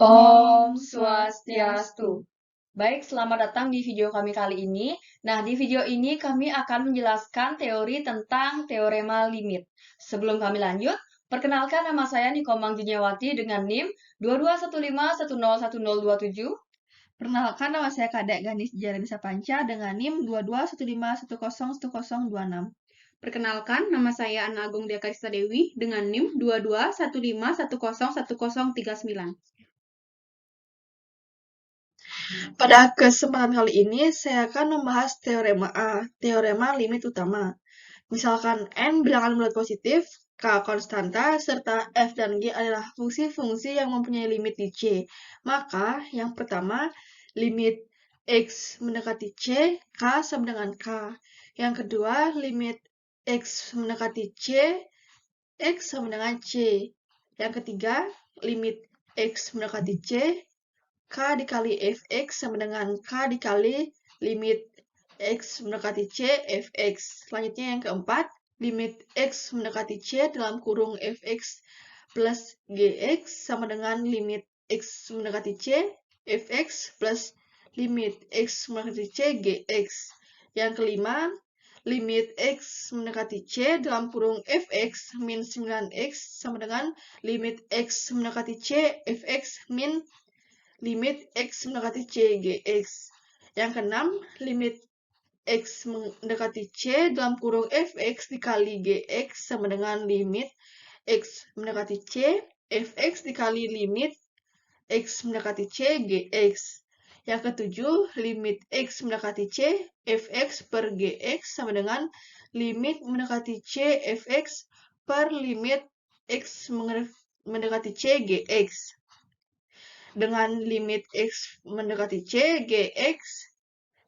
Om Swastiastu. Baik, selamat datang di video kami kali ini. Nah, di video ini kami akan menjelaskan teori tentang teorema limit. Sebelum kami lanjut, perkenalkan nama saya Nikomang Juniawati dengan NIM 2215101027. Perkenalkan, nama saya Kadek Ganis Jaranisa Panca dengan NIM 2215101026. Perkenalkan, nama saya Ana Agung Dea Karista Dewi dengan NIM 2215101039. Pada kesempatan kali ini, saya akan membahas teorema A, teorema limit utama. Misalkan N bilangan bulat positif, K konstanta, serta F dan G adalah fungsi-fungsi yang mempunyai limit di C. Maka, yang pertama, limit X mendekati C, K sama dengan K. Yang kedua, limit X mendekati C, X sama dengan C. Yang ketiga, limit X mendekati C, K dikali Fx sama dengan K dikali limit X mendekati C, Fx. Selanjutnya yang keempat, limit X mendekati C dalam kurung Fx plus Gx sama dengan limit X mendekati C, Fx plus limit X mendekati C, Gx. Yang kelima, limit X mendekati C dalam kurung Fx min 9x sama dengan limit X mendekati C, Fx min limit X mendekati C, Gx. Yang keenam, limit X mendekati C dalam kurung Fx dikali Gx sama dengan limit X mendekati C, Fx dikali limit X mendekati C, Gx. Yang ketujuh, limit X mendekati C, Fx per Gx sama dengan limit mendekati C, Fx per limit X mendekati C, Gx. Dengan limit X mendekati C, Gx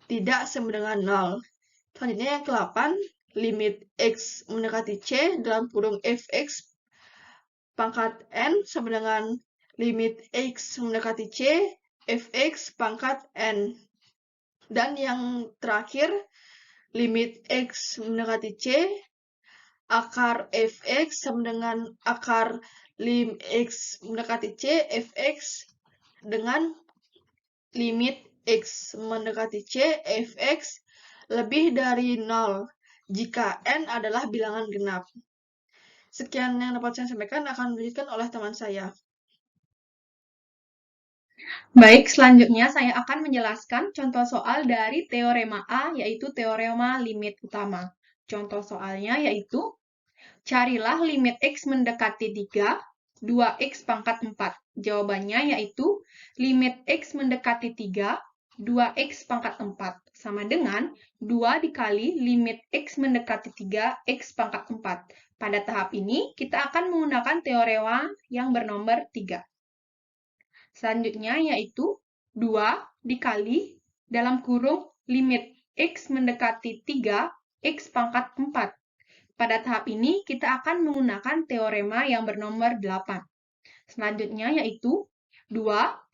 tidak sama dengan 0. Selanjutnya yang ke-8, limit X mendekati C dalam kurung Fx pangkat N sama dengan limit X mendekati C, Fx pangkat N. Dan yang terakhir, limit X mendekati C, akar Fx sama dengan akar lim X mendekati C, Fx dengan limit X mendekati C, Fx lebih dari 0 jika N adalah bilangan genap. Sekian yang dapat saya sampaikan, akan dilanjutkan oleh teman saya. Baik, selanjutnya saya akan menjelaskan contoh soal dari teorema A, yaitu teorema limit utama. Contoh soalnya yaitu, carilah limit X mendekati 3, 2X pangkat 4. Jawabannya yaitu, limit X mendekati 3, 2X pangkat 4. Sama dengan 2 dikali limit X mendekati 3, X pangkat 4. Pada tahap ini, kita akan menggunakan teorema yang bernomor 3. Selanjutnya yaitu 2 dikali dalam kurung limit X mendekati 3, X pangkat 4. Pada tahap ini, kita akan menggunakan teorema yang bernomor 8. Selanjutnya yaitu 2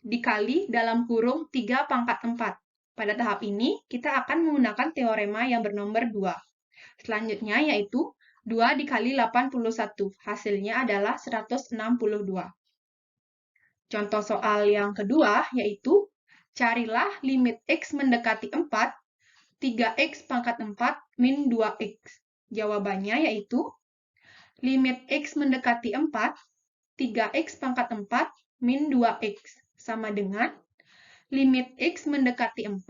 dikali dalam kurung 3 pangkat 4. Pada tahap ini, kita akan menggunakan teorema yang bernomor 2. Selanjutnya yaitu 2 dikali 81. Hasilnya adalah 162. Contoh soal yang kedua yaitu, carilah limit X mendekati 4, 3X pangkat 4 min 2X. Jawabannya yaitu, limit X mendekati 4, 3X pangkat 4 min 2X. Sama dengan limit X mendekati 4,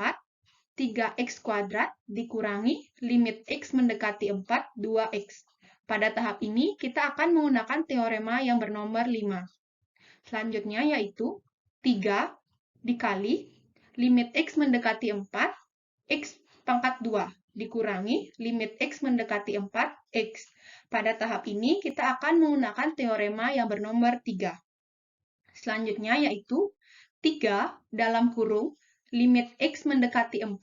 3X kuadrat dikurangi limit X mendekati 4, 2X. Pada tahap ini, kita akan menggunakan teorema yang bernomor 5. Selanjutnya yaitu 3 dikali limit X mendekati 4, X pangkat 2 dikurangi limit X mendekati 4, X. Pada tahap ini, kita akan menggunakan teorema yang bernomor 3. Selanjutnya yaitu 3 dalam kurung limit X mendekati 4,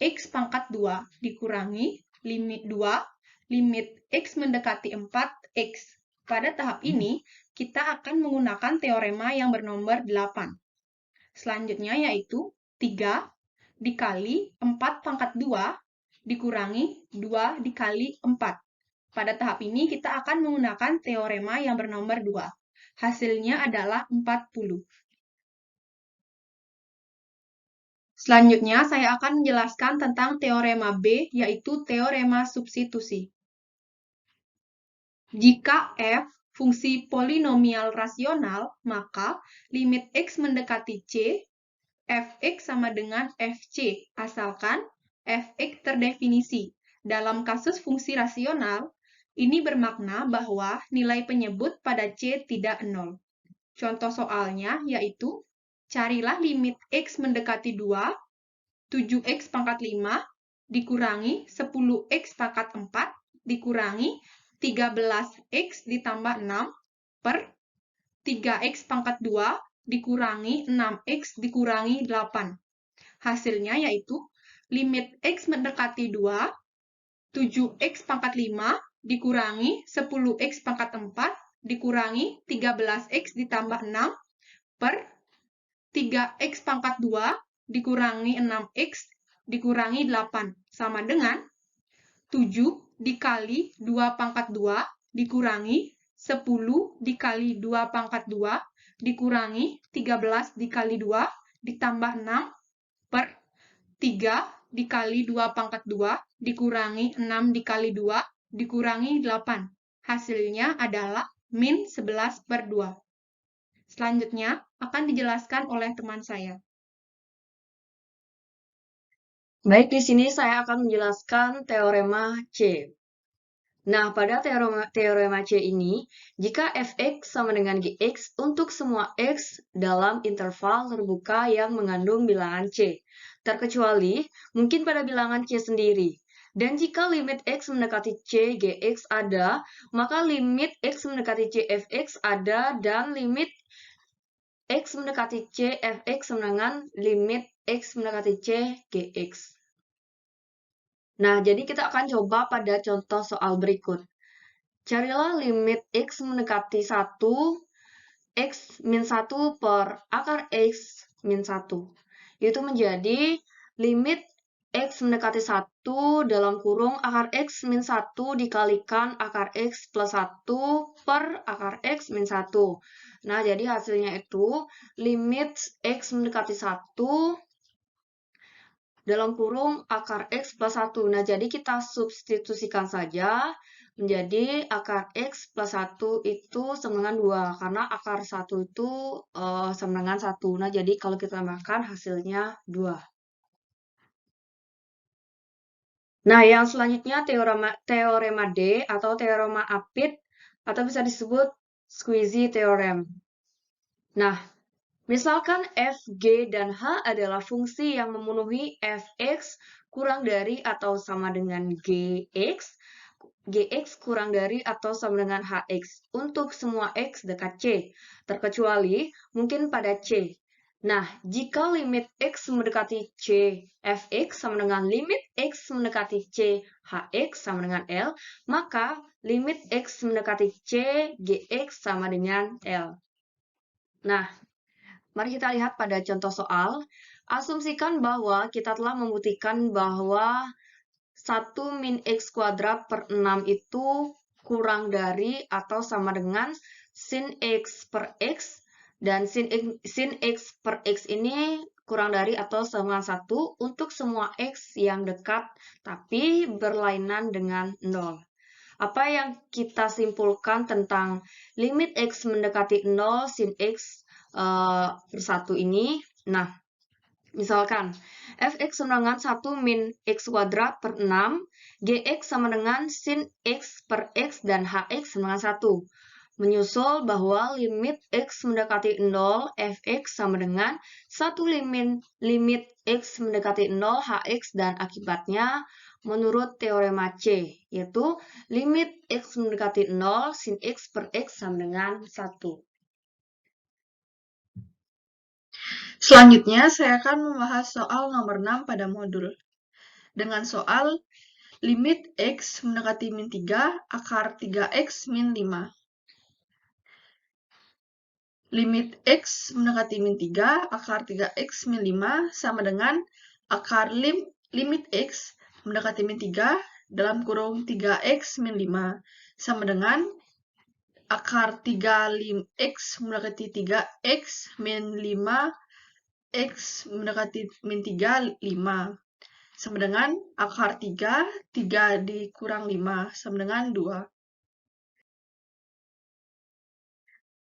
X pangkat 2 dikurangi limit 2, limit X mendekati 4, X. Pada tahap ini, kita akan menggunakan teorema yang bernomor 8. Selanjutnya yaitu 3 dikali 4 pangkat 2 dikurangi 2 dikali 4. Pada tahap ini, kita akan menggunakan teorema yang bernomor 2. Hasilnya adalah 40. Selanjutnya, saya akan menjelaskan tentang teorema B, yaitu teorema substitusi. Jika f fungsi polinomial rasional, maka limit x mendekati c, fx sama dengan fc, asalkan fx terdefinisi. Dalam kasus fungsi rasional, ini bermakna bahwa nilai penyebut pada c tidak nol. Contoh soalnya yaitu, carilah limit x mendekati 2, 7x pangkat 5, dikurangi 10x pangkat 4, dikurangi 13x ditambah 6, per 3x pangkat 2, dikurangi 6x dikurangi 8. Hasilnya yaitu, limit x mendekati 2, 7x pangkat 5, dikurangi 10x pangkat 4, dikurangi 13x ditambah 6, per 3x pangkat 2, dikurangi 6x dikurangi 8, sama dengan 7 dikali 2 pangkat 2 dikurangi 10 dikali 2 pangkat 2 dikurangi 13 dikali 2 ditambah 6 per 3 dikali 2 pangkat 2 dikurangi 6 dikali 2 dikurangi 8. Hasilnya adalah min 11/2. Selanjutnya akan dijelaskan oleh teman saya. Baik, di sini saya akan menjelaskan teorema C. Nah, pada teorema C ini, jika fx sama dengan gx untuk semua x dalam interval terbuka yang mengandung bilangan C, terkecuali mungkin pada bilangan C sendiri. Dan jika limit x mendekati C gx ada, maka limit x mendekati C fx ada, dan limit x mendekati C fx sama dengan limit x mendekati C gx. Nah, jadi kita akan coba pada contoh soal berikut. Carilah limit x mendekati 1, x min 1 per akar x min 1. Itu menjadi limit x mendekati 1 dalam kurung akar x min 1 dikalikan akar x plus 1 per akar x min 1. Nah, jadi hasilnya itu limit x mendekati 1 dalam kurung akar x plus 1. Nah, jadi kita substitusikan saja menjadi akar x plus 1 itu sama dengan 2. Karena akar 1 itu sama dengan 1. Nah, jadi kalau kita tambahkan hasilnya 2. Nah, yang selanjutnya teorema D atau teorema Apit atau bisa disebut squeezy theorem. Nah, misalkan f, g, dan h adalah fungsi yang memenuhi fx kurang dari atau sama dengan gx, gx kurang dari atau sama dengan hx untuk semua x dekat c, terkecuali mungkin pada c. Nah, jika limit x mendekati c, fx sama dengan limit x mendekati c, hx sama dengan L, maka limit x mendekati c, gx sama dengan L. Nah, mari kita lihat pada contoh soal. Asumsikan bahwa kita telah membuktikan bahwa 1 min x kuadrat per 6 itu kurang dari atau sama dengan sin x per x. Dan sin x per x ini kurang dari atau sama dengan 1 untuk semua x yang dekat tapi berlainan dengan 0. Apa yang kita simpulkan tentang limit x mendekati 0 sin x per 1 ini? Nah, misalkan fx sama dengan 1 min x kuadrat per 6, gx sama dengan sin x per x, dan hx sama dengan 1. Menyusul bahwa limit x mendekati 0, fx sama dengan 1 limit x mendekati 0, hx, dan akibatnya menurut teorema C, yaitu limit x mendekati 0, sin x per x sama dengan 1. Selanjutnya, saya akan membahas soal nomor 6 pada modul. Dengan soal limit x mendekati min 3, akar 3x min 5. Limit x mendekati min 3, akar 3x min 5 sama dengan akar limit x mendekati min 3 dalam kurung 3x min 5 sama dengan akar 3 x mendekati 3x min 5 X mendekati min 3, 5. Sama dengan akar 3, 3 dikurang 5, sama dengan 2.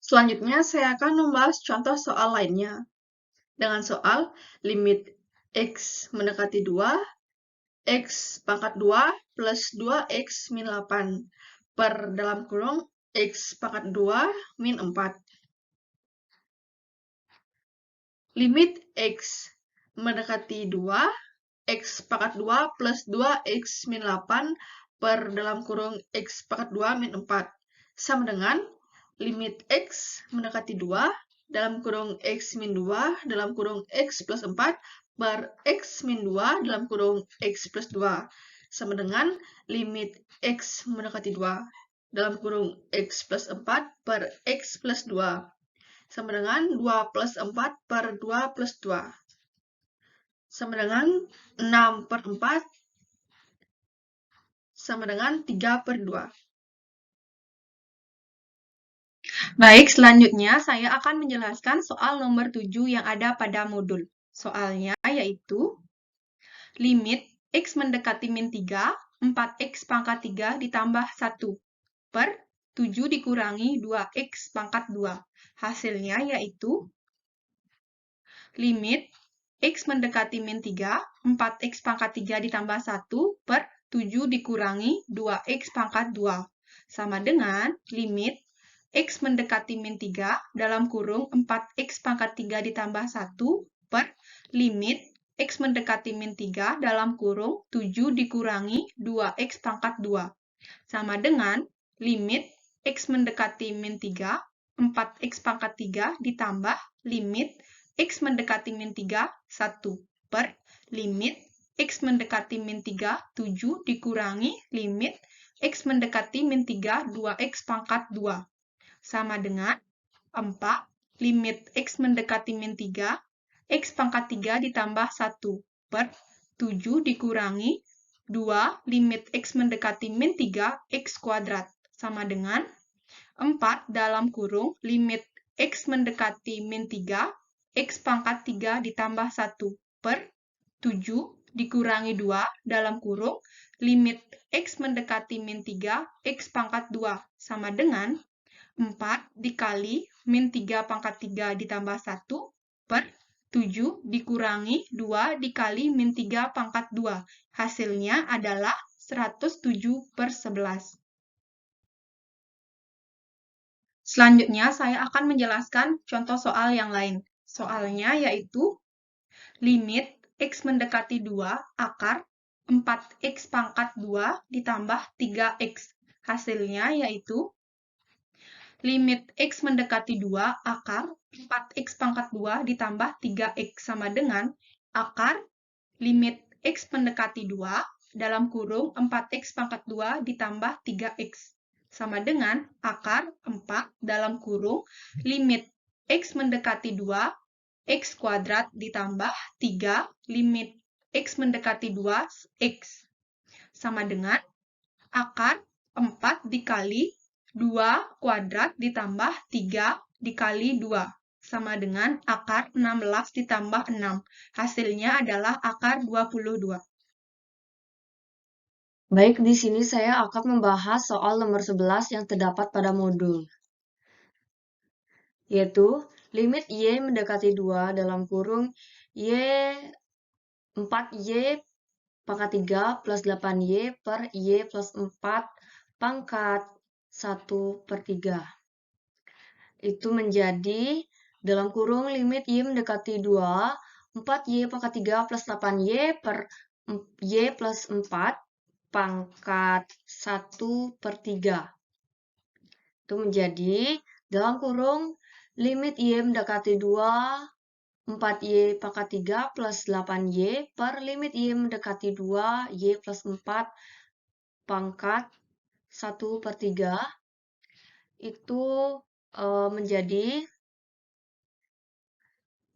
Selanjutnya, saya akan membahas contoh soal lainnya. Dengan soal limit X mendekati 2, X pangkat 2 plus 2X min 8 per dalam kurung X pangkat 2 min 4. Limit X mendekati 2, X pangkat 2 plus 2X min 8 per dalam kurung X pangkat 2 min 4. Sama dengan limit X mendekati 2 dalam kurung X min 2 dalam kurung X plus 4 per X min 2 dalam kurung X plus 2. Sama dengan limit X mendekati 2 dalam kurung X plus 4 per X plus 2. Sama dengan 2 plus 4 per 2 plus 2. Sama dengan 6 per 4 sama dengan 3 per 2. Baik, selanjutnya saya akan menjelaskan soal nomor 7 yang ada pada modul. Soalnya yaitu limit X mendekati min 3, 4X pangkat 3 ditambah 1 per 7 dikurangi 2X pangkat 2. Hasilnya yaitu limit X mendekati min 3, 4X pangkat 3 ditambah 1 per 7 dikurangi 2X pangkat 2. Sama dengan limit X mendekati min 3 dalam kurung 4X pangkat 3 ditambah 1 per limit X mendekati min 3 dalam kurung 7 dikurangi 2X pangkat 2. Sama dengan limit X mendekati min 3, 4X pangkat 3 ditambah limit X mendekati min 3, 1 per limit X mendekati min 3, 7 dikurangi limit X mendekati min 3, 2X pangkat 2. Sama dengan 4 limit X mendekati min 3, X pangkat 3 ditambah 1 per 7 dikurangi 2 limit X mendekati min 3, X kuadrat. Sama dengan 4 dalam kurung limit X mendekati min 3, X pangkat 3 ditambah 1 per 7 dikurangi 2 dalam kurung limit X mendekati min 3, X pangkat 2 sama dengan 4 dikali min 3 pangkat 3 ditambah 1 per 7 dikurangi 2 dikali min 3 pangkat 2. Hasilnya adalah 107 per 11. Selanjutnya, saya akan menjelaskan contoh soal yang lain. Soalnya yaitu limit X mendekati 2 akar 4X pangkat 2 ditambah 3X. Hasilnya yaitu limit X mendekati 2 akar 4X pangkat 2 ditambah 3X sama dengan akar limit X mendekati 2 dalam kurung 4X pangkat 2 ditambah 3X. Sama dengan akar 4 dalam kurung limit X mendekati 2, X kuadrat ditambah 3 limit X mendekati 2, X. Sama dengan akar 4 dikali 2 kuadrat ditambah 3 dikali 2. Sama dengan akar 16 ditambah 6. Hasilnya adalah akar 22. Baik, di sini saya akan membahas soal nomor 11 yang terdapat pada modul, yaitu limit Y mendekati 2 dalam kurung Y 4Y pangkat 3 plus 8Y per Y plus 4 pangkat 1 per 3. Itu menjadi dalam kurung limit Y mendekati 2, 4Y pangkat 3 plus 8Y per Y plus 4 pangkat 1 per 3. Itu menjadi dalam kurung limit Y mendekati 2, 4Y pangkat 3 plus 8Y per limit Y mendekati 2, Y plus 4 pangkat 1 per 3. Itu menjadi,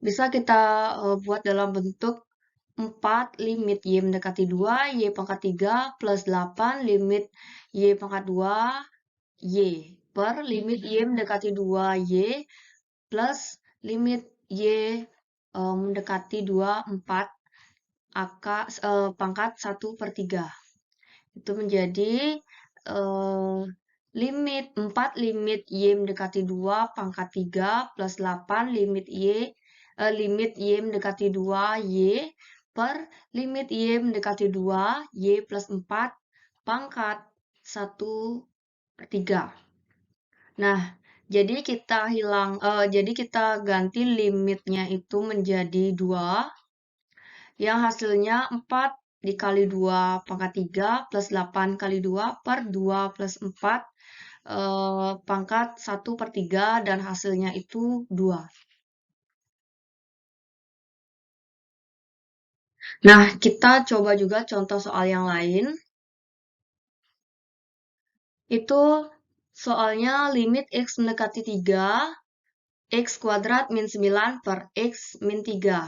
bisa kita buat dalam bentuk 4 limit Y mendekati 2, Y pangkat 3 plus 8 limit Y pangkat 2, Y per limit Y mendekati 2, Y plus limit Y mendekati 2, 4, pangkat 1/3. Itu menjadi limit 4 limit Y mendekati 2 pangkat 3 plus 8 limit Y mendekati 2 Y per limit Y mendekati 2 Y plus 4 pangkat 1/3. Nah, jadi kita ganti limitnya itu menjadi 2, yang hasilnya 4 dikali 2 pangkat 3 plus 8 kali 2 per 2 plus 4 pangkat 1/3 dan hasilnya itu 2. Nah, kita coba juga contoh soal yang lain. Itu soalnya limit X mendekati 3, X kuadrat min 9 per X min 3.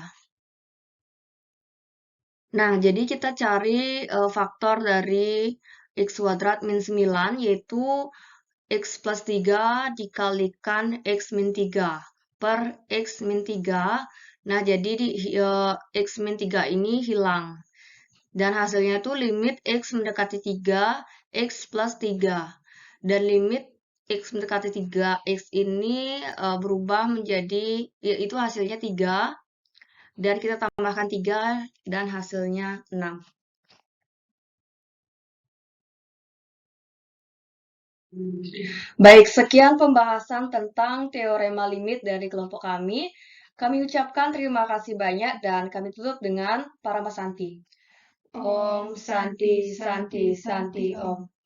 Nah, jadi kita cari faktor dari X kuadrat min 9, yaitu X plus 3 dikalikan X min 3 per X min 3. Nah, jadi X min 3 ini hilang. Dan hasilnya itu limit X mendekati 3, X plus 3. Dan limit X mendekati 3, X ini berubah menjadi, itu hasilnya 3. Dan kita tambahkan 3 dan hasilnya 6. Baik, sekian pembahasan tentang teorema limit dari kelompok kami. Kami ucapkan terima kasih banyak dan kami tutup dengan Paramasanti. Om Santi Santi Santi Om.